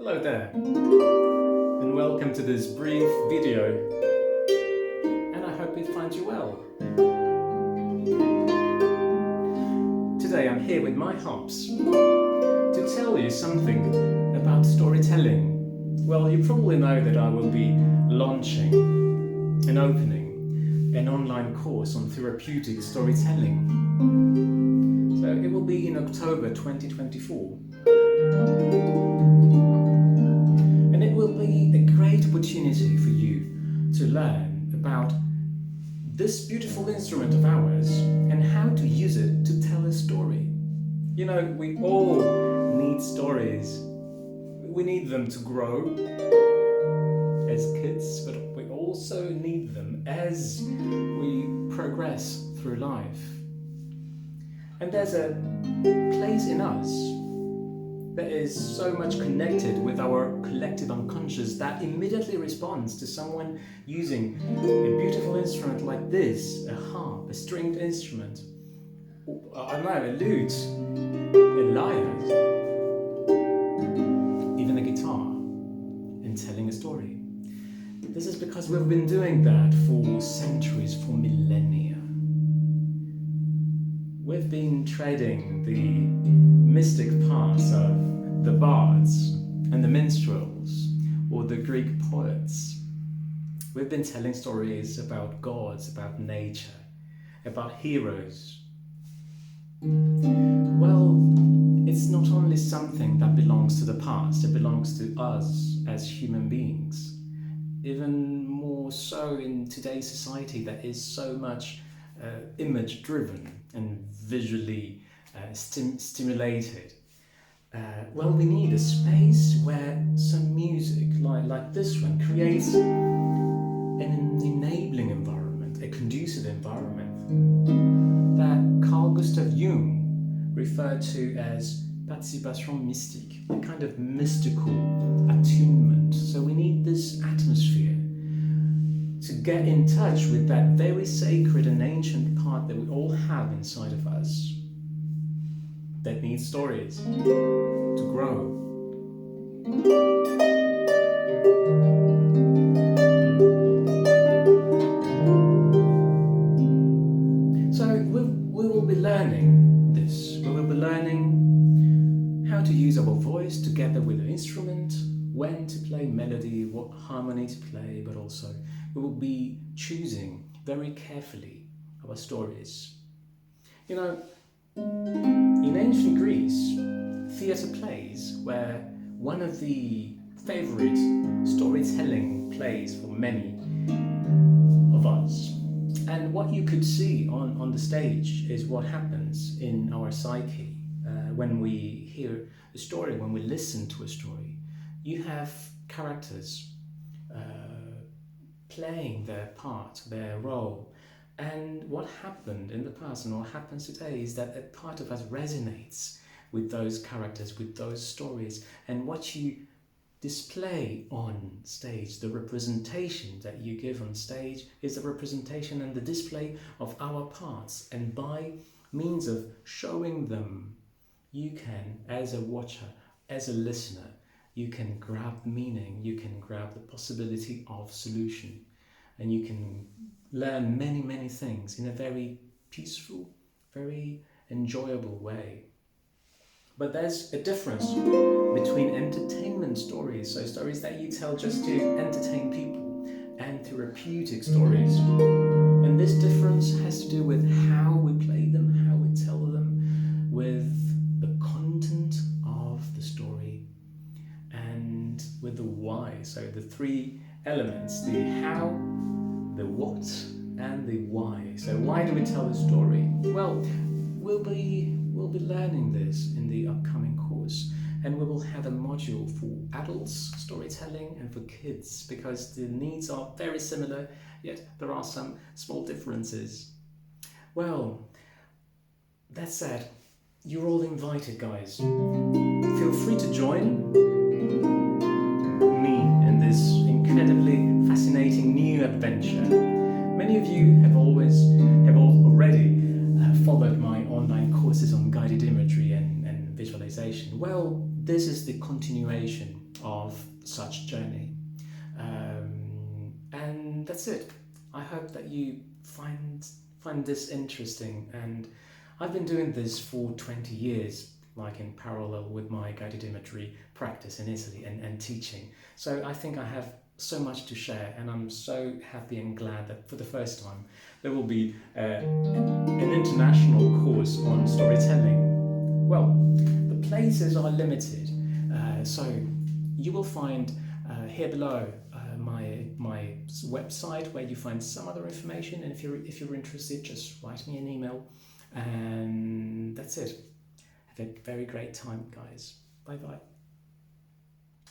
Hello there, and welcome to this brief video, and I hope it finds you well. Today I'm here with my harps to tell you something about storytelling. Well, you probably know that I will be launching and opening an online course on therapeutic storytelling. So it will be in October 2024. And it will be a great opportunity for you to learn about this beautiful instrument of ours and how to use it to tell a story. You know, we all need stories. We need them to grow as kids, but we also need them as we progress through life. And there's a place in us that is so much connected with our collective unconscious that immediately responds to someone using a beautiful instrument like this, a harp, a stringed instrument, I don't know, a lute, a lyre, even a guitar, and telling a story. This is because we've been doing that for centuries, for millennia. We've been trading the mystic parts of the bards and the minstrels or the Greek poets. We've been telling stories about gods, about nature, about heroes. Well, it's not only something that belongs to the past, it belongs to us as human beings. Even more so in today's society that is so much image-driven and visually stimulated. Well, we need a space where some music, like this one, creates an enabling environment, a conducive environment that Carl Gustav Jung referred to as participation mystique, a kind of mystical attunement. So we need this atmosphere to get in touch with that very sacred and ancient part that we all have inside of us that needs stories to grow. So we will be learning this. We will be learning how to use our voice together with the instrument, when to play melody, what harmony to play, but also we will be choosing very carefully our stories. You know, in ancient Greece, theatre plays were one of the favorite storytelling plays for many of us. And what you could see on the stage is what happens in our psyche when we hear a story, when we listen to a story. You have characters playing their part, their role. And what happened in the past and what happens today is that a part of us resonates with those characters, with those stories. And what you display on stage, the representation that you give on stage is the representation and the display of our parts. And by means of showing them, you can, as a watcher, as a listener, you can grab the meaning, you can grab the possibility of solution, and you can learn many, many things in a very peaceful, very enjoyable way. But there's a difference between entertainment stories, so stories that you tell just to entertain people, and therapeutic stories. And this difference has to do with how we play them, how we tell them, with the content of the story, and with the why. So the three elements, the how, the what, and the why. So why do we tell the story? Well, we'll be learning this in the upcoming course, and we will have a module for adults storytelling and for kids, because the needs are very similar, yet there are some small differences. Well, that said, you're all invited, guys. Feel free to join me in this incredibly fascinating new adventure. Many of you have already followed my online courses on guided imagery and visualization. Well, this is the continuation of such journey. And that's it. I hope that you find this interesting. And I've been doing this for 20 years, like in parallel with my guided imagery practice in Italy and teaching. So I think I have so much to share, and I'm so happy and glad that for the first time there will be an international course on storytelling. Well, the places are limited, so you will find here below my website where you find some other information, and if you're interested, just write me an email, and that's it. Have a very great time, guys. Bye bye.